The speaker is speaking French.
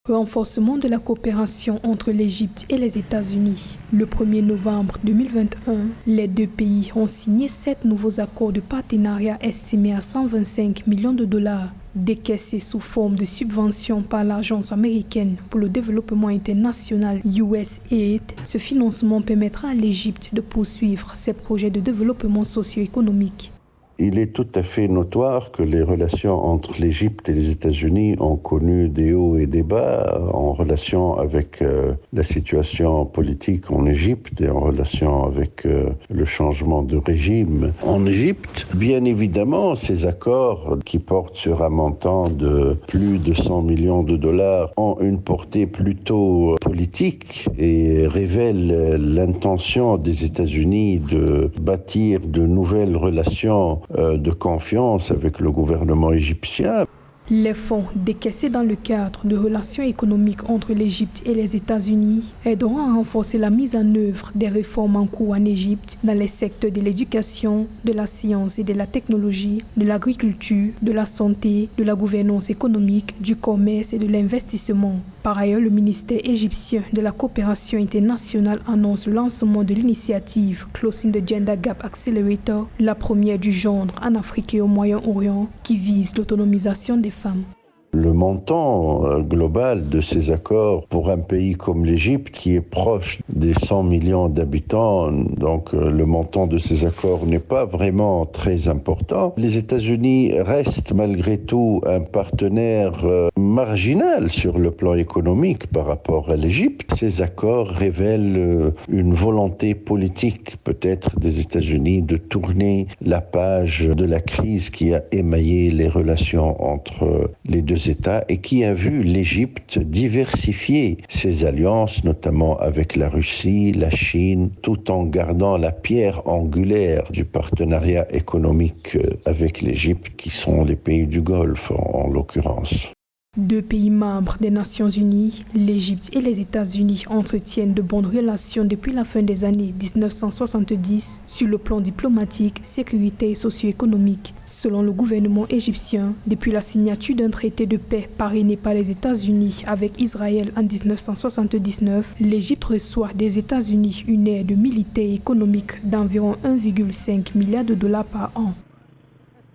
Renforcement de la coopération entre l'Égypte et les États-Unis. Le 1er novembre 2021, les deux pays ont signé 7 nouveaux accords de partenariat estimés à 125 millions de dollars, décaissés sous forme de subventions par l'Agence américaine pour le développement international USAID. Ce financement permettra à l'Égypte de poursuivre ses projets de développement socio-économique. Il est tout à fait notoire que les relations entre l'Égypte et les États-Unis ont connu des hauts et des bas en relation avec la situation politique en Égypte et en relation avec le changement de régime en Égypte. Bien évidemment, ces accords qui portent sur un montant de plus de 100 millions de dollars ont une portée plutôt politique et révèlent l'intention des États-Unis de bâtir de nouvelles relations de confiance avec le gouvernement égyptien. Les fonds décaissés dans le cadre de relations économiques entre l'Égypte et les États-Unis aideront à renforcer la mise en œuvre des réformes en cours en Égypte dans les secteurs de l'éducation, de la science et de la technologie, de l'agriculture, de la santé, de la gouvernance économique, du commerce et de l'investissement. Par ailleurs, le ministère égyptien de la coopération internationale annonce le lancement de l'initiative Closing the Gender Gap Accelerator, la première du genre en Afrique et au Moyen-Orient, qui vise l'autonomisation des femmes. Le montant global de ces accords pour un pays comme l'Égypte, qui est proche des 100 millions d'habitants, donc le montant de ces accords n'est pas vraiment très important. Les États-Unis restent malgré tout un partenaire marginal sur le plan économique par rapport à l'Égypte. Ces accords révèlent une volonté politique peut-être des États-Unis de tourner la page de la crise qui a émaillé les relations entre les deux États et qui a vu l'Égypte diversifier ses alliances, notamment avec la Russie, la Chine, tout en gardant la pierre angulaire du partenariat économique avec l'Égypte, qui sont les pays du Golfe en l'occurrence. Deux pays membres des Nations Unies, l'Égypte et les États-Unis entretiennent de bonnes relations depuis la fin des années 1970 sur le plan diplomatique, sécuritaire et socio-économique. Selon le gouvernement égyptien, depuis la signature d'un traité de paix parrainé par les États-Unis avec Israël en 1979, l'Égypte reçoit des États-Unis une aide militaire et économique d'environ 1,5 milliard de dollars par an.